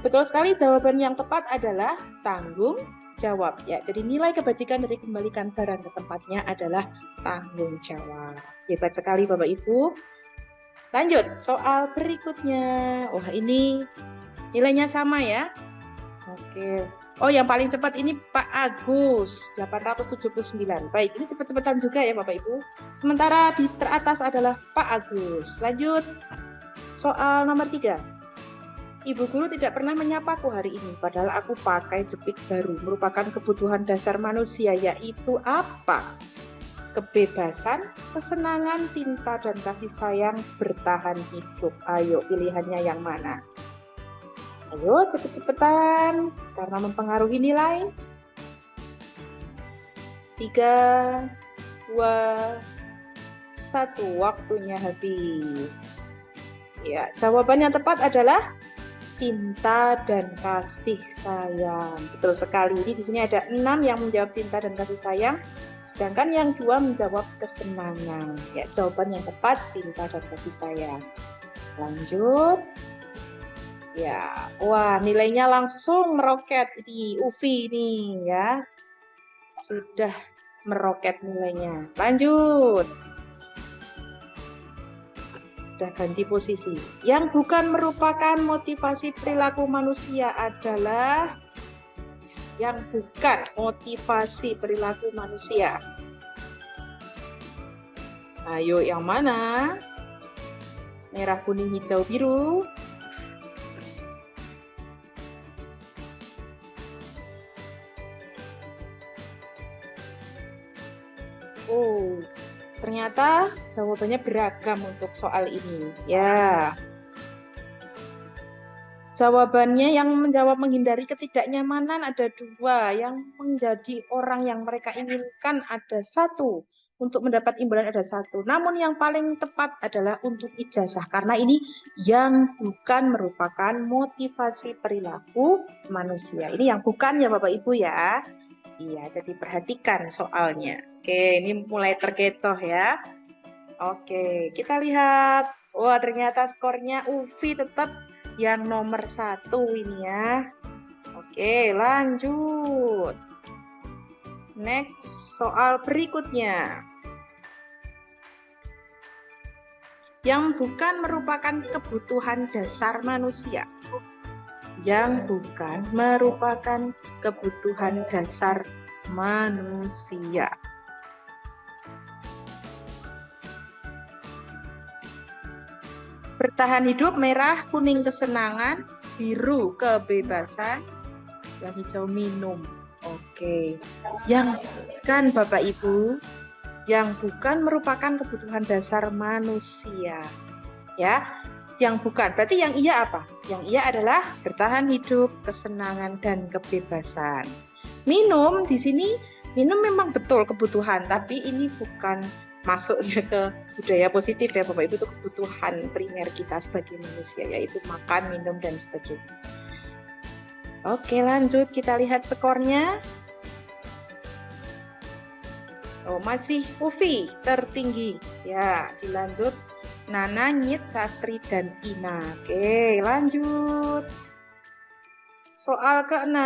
Betul sekali, jawaban yang tepat adalah tanggung jawab. Ya, jadi nilai kebajikan dari kembalikan barang ke tempatnya adalah tanggung jawab. Hebat sekali Bapak Ibu. Lanjut, soal berikutnya. Wah, ini nilainya sama ya. Oke. Oh, yang paling cepat ini Pak Agus, 879. Baik, ini cepat-cepatan juga ya Bapak Ibu. Sementara di teratas adalah Pak Agus. Lanjut, soal nomor 3. Ibu guru tidak pernah menyapaku hari ini, padahal aku pakai jepit baru. Merupakan kebutuhan dasar manusia, yaitu apa? Kebebasan, kesenangan, cinta, dan kasih sayang bertahan hidup. Ayo, pilihannya yang mana? Ayo cepet-cepetan karena mempengaruhi nilai. 3, 2, 1, waktunya habis. Ya, jawaban yang tepat adalah cinta dan kasih sayang. Betul sekali. Ini di sini ada 6 yang menjawab cinta dan kasih sayang, sedangkan yang 2 menjawab kesenangan. Ya, jawaban yang tepat cinta dan kasih sayang. Lanjut. Ya, wah nilainya langsung meroket di UFI ini ya. Sudah meroket nilainya. Lanjut. Sudah ganti posisi. Yang bukan merupakan motivasi perilaku manusia adalah yang bukan motivasi perilaku manusia. Ayo yang mana? Merah, kuning, hijau, biru. Oh, ternyata jawabannya beragam untuk soal ini. Ya. Jawabannya yang menjawab menghindari ketidaknyamanan ada 2. Yang menjadi orang yang mereka inginkan ada 1. Untuk mendapat imbalan ada 1. Namun yang paling tepat adalah untuk ijazah. Karena ini yang bukan merupakan motivasi perilaku manusia. Ini yang bukan ya Bapak Ibu ya. Iya, jadi perhatikan soalnya. Oke, ini mulai terkecoh ya. Oke, kita lihat. Wah, ternyata skornya UFI tetap yang nomor 1 ini ya. Oke, lanjut. Next, soal berikutnya. Yang bukan merupakan kebutuhan dasar manusia. Yang bukan merupakan kebutuhan dasar manusia. Bertahan hidup, merah, kuning kesenangan, biru kebebasan, yang hijau minum. Oke. Yang bukan Bapak Ibu, yang bukan merupakan kebutuhan dasar manusia. Ya. Yang bukan, berarti yang iya apa? Yang iya adalah bertahan hidup, kesenangan, dan kebebasan. Minum, di sini minum memang betul kebutuhan, tapi ini bukan masuknya ke budaya positif ya Bapak Ibu, itu kebutuhan primer kita sebagai manusia, yaitu makan, minum, dan sebagainya. Oke, lanjut kita lihat skornya. Oh, masih UFI tertinggi. Ya, dilanjut Nana, Nyit, Sastri, dan Ina. Oke, lanjut. Soal ke-6.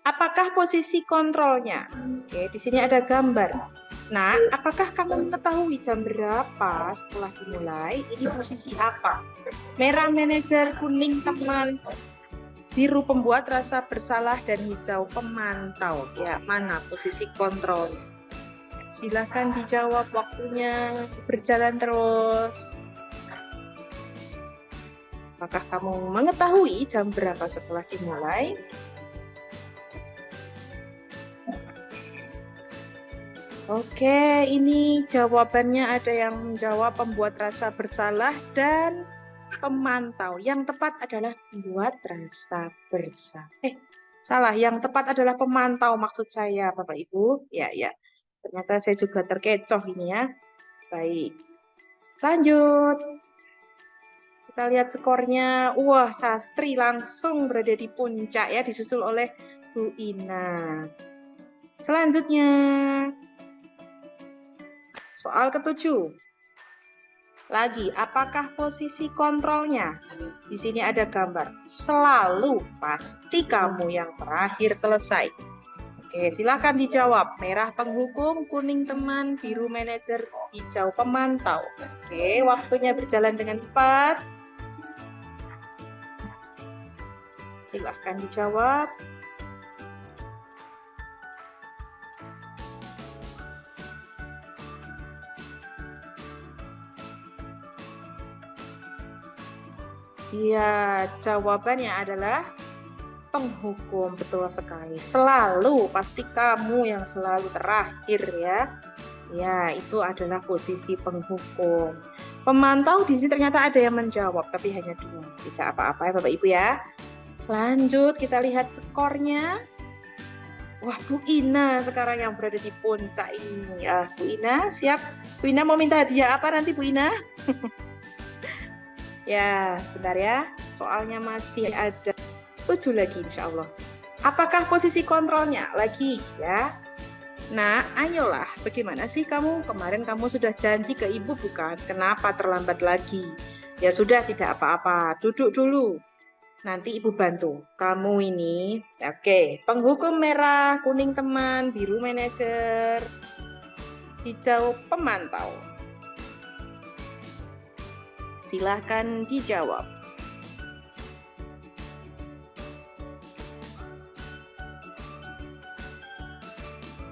Apakah posisi kontrolnya? Oke, di sini ada gambar. Nah, apakah kamu mengetahui jam berapa setelah dimulai? Ini posisi apa? Merah manajer, kuning teman, biru pembuat rasa bersalah, dan hijau pemantau. Ya, mana posisi kontrolnya? Silahkan dijawab, waktunya berjalan terus. Apakah kamu mengetahui jam berapa setelah dimulai? Oke, ini jawabannya ada yang menjawab pembuat rasa bersalah dan pemantau. Yang tepat adalah pembuat rasa bersalah. Salah, yang tepat adalah pemantau maksud saya, Bapak Ibu. Ya. Ternyata saya juga terkecoh ini ya. Baik. Lanjut. Kita lihat skornya. Wah, Sastri langsung berada di puncak ya, disusul oleh Bu Ina. Selanjutnya. Soal ke-7. Lagi, apakah posisi kontrolnya? Di sini ada gambar. Selalu pasti kamu yang terakhir selesai. Oke, silakan dijawab. Merah penghukum, kuning teman, biru manajer, hijau pemantau. Oke, waktunya berjalan dengan cepat. Silahkan dijawab. Ya, jawabannya adalah penghukum. Betul sekali. Selalu, pasti kamu yang selalu terakhir ya. Ya, itu adalah posisi penghukum. Pemantau di sini ternyata ada yang menjawab, tapi hanya 2. Tidak apa-apa ya Bapak Ibu ya. Lanjut, kita lihat skornya. Wah, Bu Ina sekarang yang berada di puncak ini. Bu Ina, siap? Bu Ina mau minta hadiah apa nanti Bu Ina? Ya, sebentar ya. Soalnya masih ada 7 lagi insya Allah. Apakah posisi kontrolnya? Lagi ya. Nah, ayolah. Bagaimana sih kamu? Kemarin kamu sudah janji ke ibu bukan? Kenapa terlambat lagi? Ya sudah, tidak apa-apa. Duduk dulu. Nanti ibu bantu. Kamu ini, oke. Penghukum merah, kuning teman, biru manajer, hijau pemantau. Silahkan dijawab.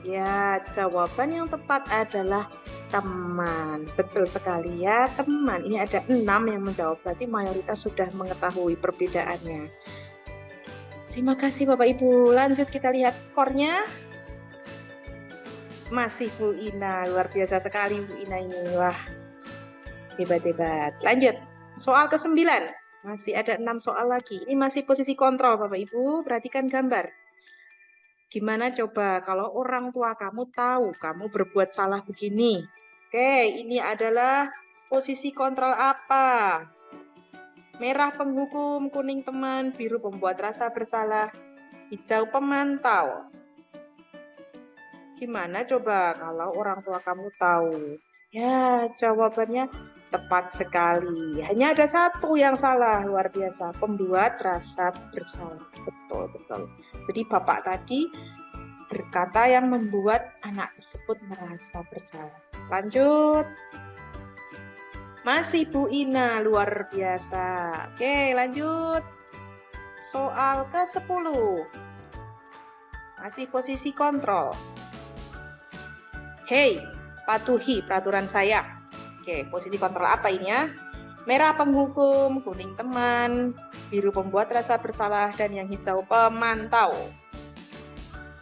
Ya, jawaban yang tepat adalah teman. Betul sekali ya, teman. Ini ada 6 yang menjawab, berarti mayoritas sudah mengetahui perbedaannya. Terima kasih Bapak Ibu. Lanjut kita lihat skornya. Masih Bu Ina, luar biasa sekali Bu Ina ini. Wah, hebat-hebat. Lanjut, soal ke-9. Masih ada 6 soal lagi. Ini masih posisi kontrol Bapak Ibu, perhatikan gambar. Gimana coba kalau orang tua kamu tahu kamu berbuat salah begini? Oke, ini adalah posisi kontrol apa? Merah penghukum, kuning teman, biru pembuat rasa bersalah, hijau pemantau. Gimana coba kalau orang tua kamu tahu? Ya, jawabannya tepat sekali. Hanya ada 1 yang salah, luar biasa. Pembuat rasa bersalah. Betul, betul. Jadi bapak tadi berkata yang membuat anak tersebut merasa bersalah. Lanjut. Masih Bu Ina, luar biasa. Oke, lanjut. Soal ke-10. Masih posisi kontrol. Hei, patuhi peraturan saya. Oke, posisi kontrol apa ini ya? Merah penghukum, kuning teman, biru pembuat rasa bersalah, dan yang hijau pemantau.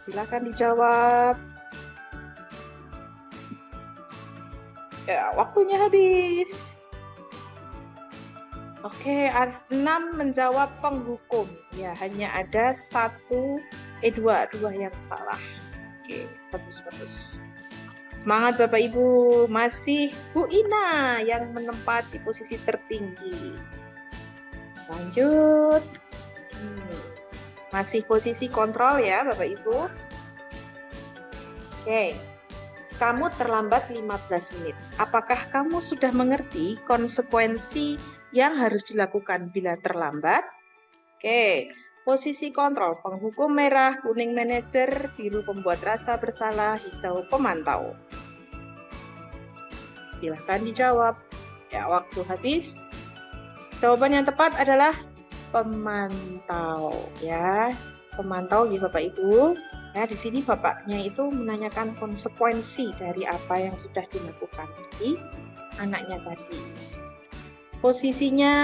Silakan dijawab. Ya, waktunya habis. Oke, 6 menjawab penghukum. Ya, hanya ada 2 yang salah. Oke, bagus. Semangat Bapak Ibu, masih Bu Ina yang menempati posisi tertinggi. Lanjut. Masih posisi kontrol ya Bapak Ibu. Oke, kamu terlambat 15 menit. Apakah kamu sudah mengerti konsekuensi yang harus dilakukan bila terlambat? Oke. Posisi kontrol, penghukum merah, kuning manajer, biru pembuat rasa bersalah, hijau pemantau. Silahkan dijawab. Ya, waktu habis. Jawaban yang tepat adalah pemantau. Ya, pemantau ya Bapak Ibu. Nah, di sini bapaknya itu menanyakan konsekuensi dari apa yang sudah dilakukan dari anaknya tadi. Posisinya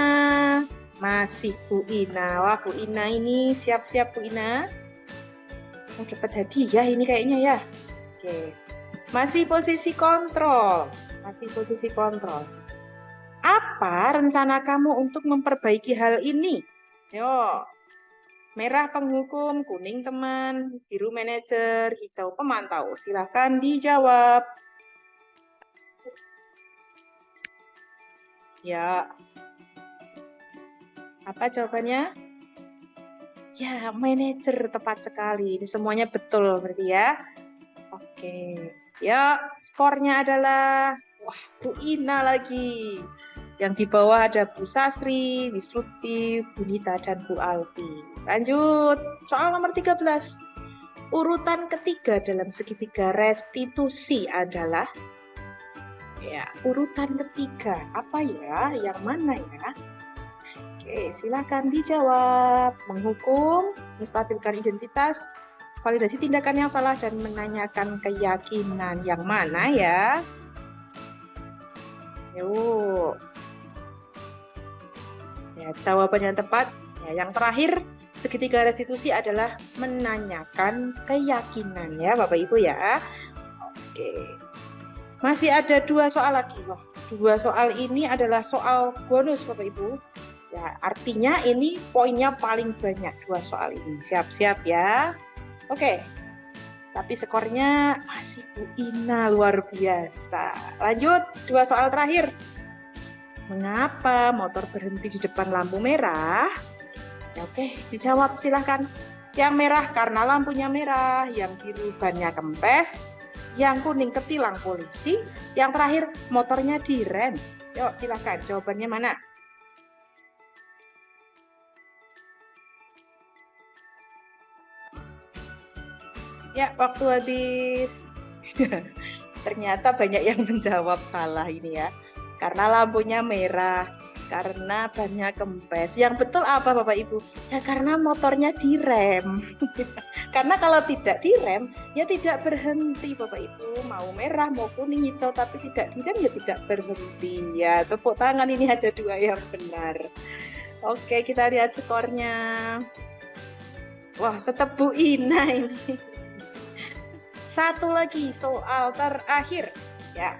masih Bu Ina. Wah, Bu Ina ini siap-siap Bu Ina. Mau dapat hadiah ini kayaknya ya. Oke. Masih posisi kontrol. Apa rencana kamu untuk memperbaiki hal ini? Yo. Merah penghukum, kuning teman, biru manajer, hijau pemantau. Silakan dijawab. Ya. Apa jawabannya? Ya, manajer, tepat sekali. Ini semuanya betul berarti ya. Oke. Ya, skornya adalah wah, Bu Ina lagi. Yang di bawah ada Bu Sastri, Wis Lutfi, Bu Nita, dan Bu Alfi. Lanjut, soal nomor 13. Urutan ketiga dalam segitiga restitusi adalah ya, urutan ketiga. Apa ya? Yang mana ya? Oke, silakan dijawab. Menghukum, menstabilkan identitas, validasi tindakan yang salah, dan menanyakan keyakinan. Yang mana ya? Yuk. Ya, jawaban yang tepat. Ya, yang terakhir, segitiga restitusi adalah menanyakan keyakinan ya, Bapak Ibu ya. Oke. Masih ada 2 soal lagi. Wah, 2 soal ini adalah soal bonus Bapak Ibu. Ya, artinya ini poinnya paling banyak 2 soal ini. Siap-siap ya. Oke. Tapi skornya masih Bu Ina luar biasa. Lanjut, 2 soal terakhir. Mengapa motor berhenti di depan lampu merah? Ya, oke, dijawab silahkan. Yang merah karena lampunya merah, yang biru bannya kempes, yang kuning ketilang polisi, yang terakhir motornya direm. Yuk silahkan, jawabannya mana? Ya, waktu habis. Ternyata banyak yang menjawab salah ini ya. Karena lampunya merah, karena bannya kempes. Yang betul apa Bapak Ibu? Ya karena motornya direm. Karena kalau tidak direm, ya tidak berhenti Bapak Ibu. Mau merah, mau kuning, hijau, tapi tidak direm ya tidak berhenti. Ya, tepuk tangan, ini ada 2 yang benar. Oke, kita lihat skornya. Wah, tetap Bu Ina ini. Satu lagi soal terakhir ya.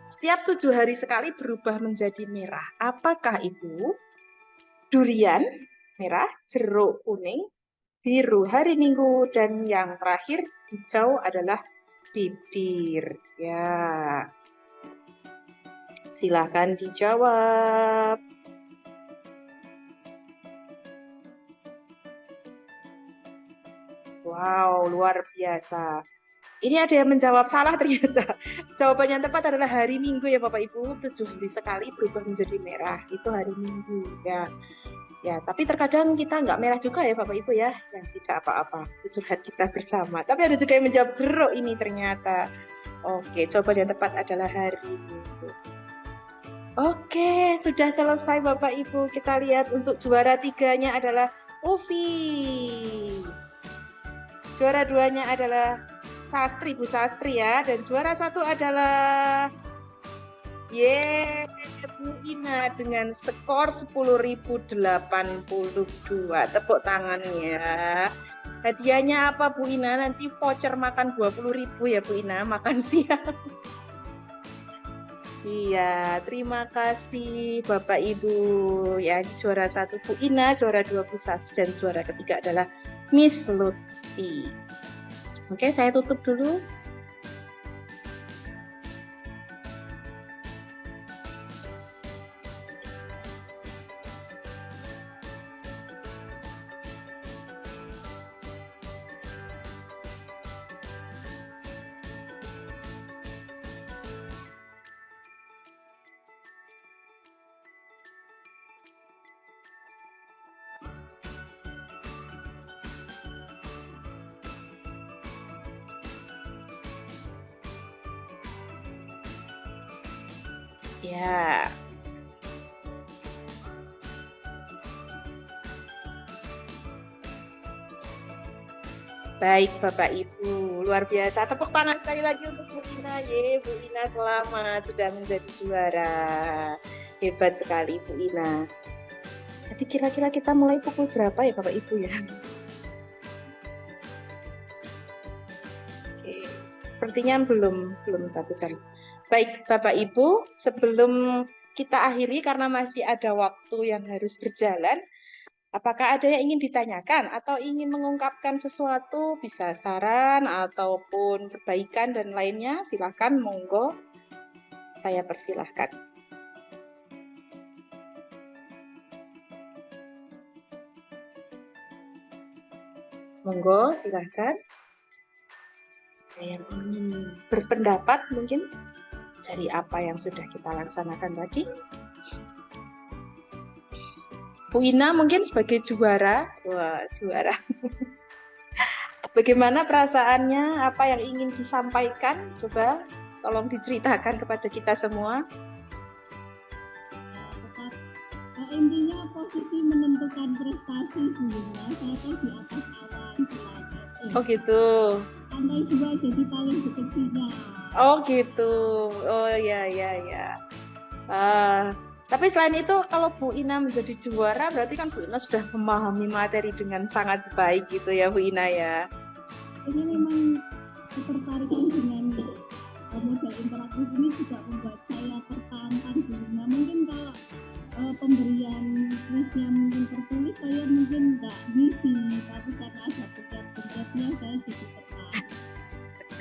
Setiap 7 hari sekali berubah menjadi merah. Apakah itu? Durian merah, jeruk kuning, biru hari Minggu, dan yang terakhir hijau adalah bibir. Ya. Silahkan dijawab. Wow, luar biasa. Ini ada yang menjawab salah ternyata. Jawaban yang tepat adalah hari Minggu ya Bapak Ibu. 7 hari sekali berubah menjadi merah. Itu hari Minggu ya. Ya, tapi terkadang kita nggak merah juga ya Bapak Ibu ya. Yang tidak apa-apa. Itu curhat kita bersama. Tapi ada juga yang menjawab jeruk ini ternyata. Oke, jawaban yang tepat adalah hari Minggu. Oke, sudah selesai Bapak Ibu. Kita lihat untuk juara 3-nya adalah Ufi. Juara 2-nya adalah Sastri, Bu Sastri ya. Dan juara 1 adalah Bu Ina dengan skor 10.082. Tepuk tangannya. Hadiahnya apa Bu Ina? Nanti voucher makan 20.000 ya Bu Ina, makan siang. Iya, terima kasih Bapak Ibu. Ya, juara 1 Bu Ina, juara 2 Bu Sastri, dan juara ketiga adalah Miss Lutfi. Oke, saya tutup dulu. Ya. Baik Bapak Ibu, luar biasa. Tepuk tangan sekali lagi untuk Bu Ina. Bu Ina selamat sudah menjadi juara. Hebat sekali Bu Ina. Jadi kira-kira kita mulai pukul berapa ya Bapak Ibu ya? Oke, sepertinya belum 1 jam. Baik Bapak Ibu, sebelum kita akhiri karena masih ada waktu yang harus berjalan, apakah ada yang ingin ditanyakan atau ingin mengungkapkan sesuatu, bisa saran ataupun perbaikan dan lainnya, silakan monggo, saya persilahkan. Monggo, silakan. Ada yang ingin berpendapat mungkin dari apa yang sudah kita laksanakan tadi? Bu Ina mungkin sebagai juara. Wah, juara. Bagaimana perasaannya? Apa yang ingin disampaikan? Coba tolong diceritakan kepada kita semua. Tetap intinya posisi menentukan prestasi Bu Yuna, saya tahu di atas awan di langit. Oh gitu. Lantai 2 jadi paling dekat sinyal. Oh gitu. Oh ya ya ya. Tapi selain itu kalau Bu Ina menjadi juara berarti kan Bu Ina sudah memahami materi dengan sangat baik gitu ya Bu Ina ya. Ini memang ketertarikan dengan model interaktif ini juga membuat saya tertantang Bu Yuna. Mungkin kalau pemberian kuisnya mungkin tertulis saya mungkin nggak ngisi, tapi karena ada pencet-pencetnya saya jadi tertarik.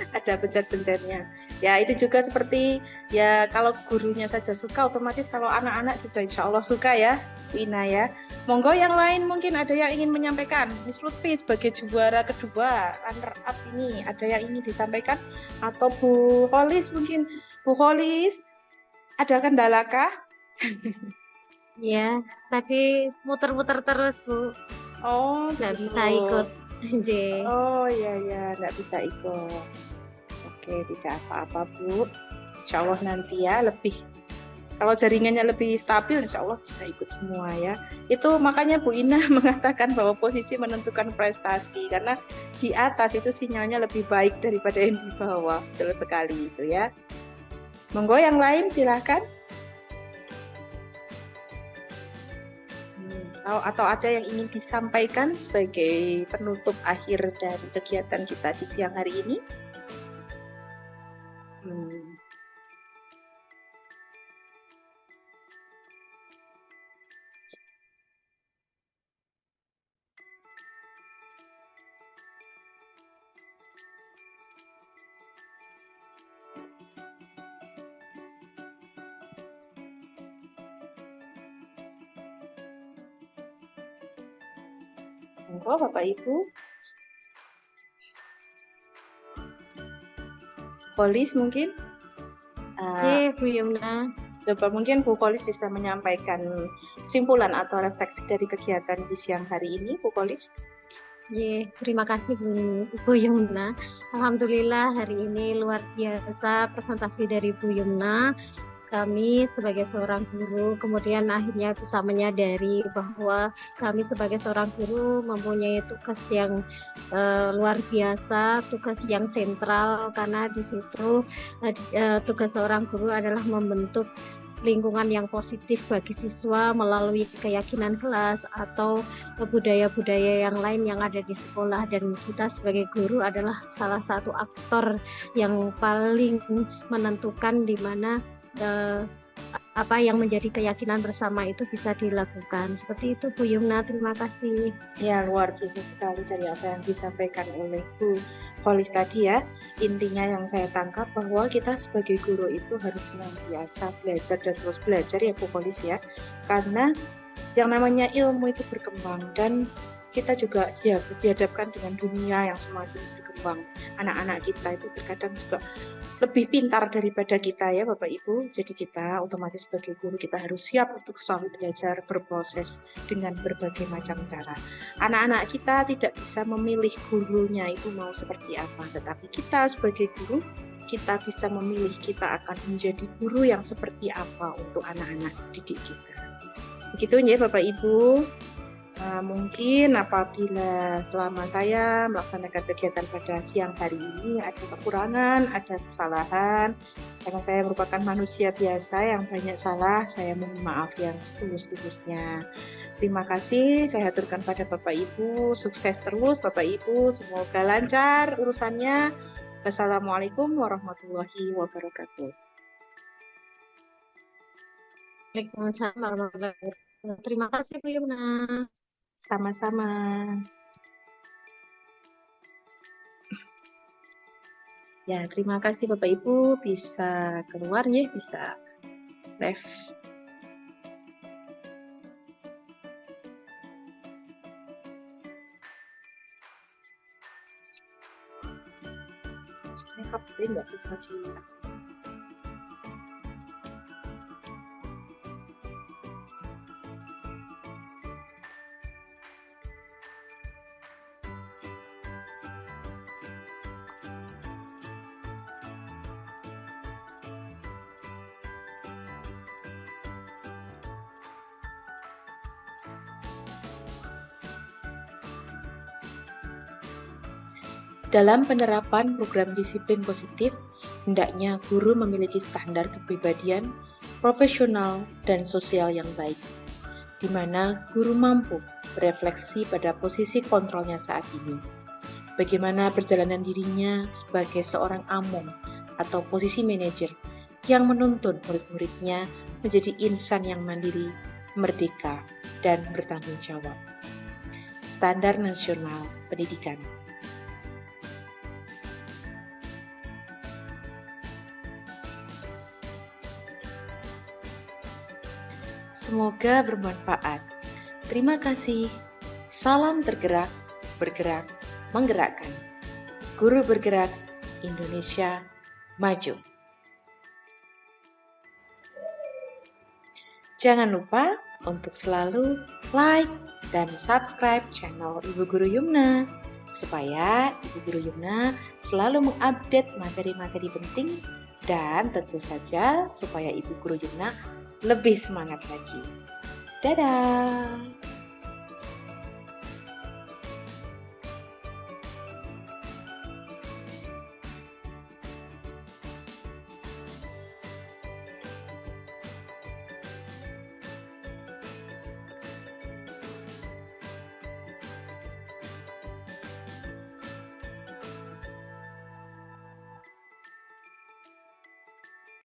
Ada pencet-pencetnya. Ya itu juga seperti ya kalau gurunya saja suka, otomatis kalau anak-anak juga insya Allah suka ya Bu Ina ya. Monggo yang lain mungkin ada yang ingin menyampaikan. Miss Lutfi sebagai juara kedua runner up ini ada yang ingin disampaikan atau Bu Holis mungkin. Bu Holis ada kendalakah? Ya, tadi muter-muter terus Bu, Oh nggak gitu. bisa ikut. J. Oh iya ya nggak bisa ikut. Oke, tidak apa-apa Bu. Insya Allah nanti ya lebih, kalau jaringannya lebih stabil insya Allah bisa ikut semua ya. Itu makanya Bu Ina mengatakan bahwa posisi menentukan prestasi, karena di atas itu sinyalnya lebih baik daripada yang di bawah. Betul sekali itu ya. Monggo yang lain silahkan. Atau ada yang ingin disampaikan sebagai penutup akhir dari kegiatan kita di siang hari ini? Monggo Bapak Ibu. Polis mungkin? Bu Yumna. Coba mungkin Bu Polis bisa menyampaikan kesimpulan atau refleksi dari kegiatan di siang hari ini, Bu Polis. Terima kasih Bu Yumna. Alhamdulillah hari ini luar biasa presentasi dari Bu Yumna. Kami sebagai seorang guru kemudian akhirnya bisa menyadari bahwa kami sebagai seorang guru mempunyai tugas yang luar biasa, tugas yang sentral, karena di situ tugas seorang guru adalah membentuk lingkungan yang positif bagi siswa melalui keyakinan kelas atau budaya-budaya yang lain yang ada di sekolah, dan kita sebagai guru adalah salah satu aktor yang paling menentukan di mana apa yang menjadi keyakinan bersama itu bisa dilakukan. Seperti itu Bu Yumna, terima kasih. Ya, luar biasa sekali dari apa yang disampaikan oleh Bu Polis tadi ya. Intinya yang saya tangkap bahwa kita sebagai guru itu harus senantiasa belajar dan terus belajar ya Bu Polis ya. Karena yang namanya ilmu itu berkembang dan kita juga dihadapkan dengan dunia yang semakin berkembang. Anak-anak kita itu terkadang juga lebih pintar daripada kita ya Bapak Ibu. Jadi kita otomatis sebagai guru kita harus siap untuk selalu belajar, berproses dengan berbagai macam cara. Anak-anak kita tidak bisa memilih gurunya itu mau seperti apa, tetapi kita sebagai guru kita bisa memilih kita akan menjadi guru yang seperti apa untuk anak-anak didik kita. Begitu ya Bapak Ibu. Mungkin apabila selama saya melaksanakan kegiatan pada siang hari ini ada kekurangan, ada kesalahan, karena saya merupakan manusia biasa yang banyak salah, saya mohon maaf yang setulus-tulusnya. Terima kasih, saya aturkan pada Bapak Ibu, sukses terus Bapak Ibu, semoga lancar urusannya. Wassalamualaikum warahmatullahi wabarakatuh. Waalaikumsalam warahmatullahi wabarakatuh. Terima kasih Bu Yumna. Sama-sama. Ya, terima kasih Bapak Ibu, bisa keluar ya, bisa live. disiplin episode. Dalam penerapan program disiplin positif, hendaknya guru memiliki standar kepribadian, profesional, dan sosial yang baik, di mana guru mampu berefleksi pada posisi kontrolnya saat ini. Bagaimana perjalanan dirinya sebagai seorang among atau posisi manajer yang menuntun murid-muridnya menjadi insan yang mandiri, merdeka, dan bertanggung jawab. Standar Nasional Pendidikan. Semoga bermanfaat. Terima kasih. Salam tergerak, bergerak, menggerakkan. Guru bergerak, Indonesia maju. Jangan lupa untuk selalu like dan subscribe channel Ibu Guru Yumna, supaya Ibu Guru Yumna selalu mengupdate materi-materi penting dan tentu saja supaya Ibu Guru Yumna lebih semangat lagi. Dadah!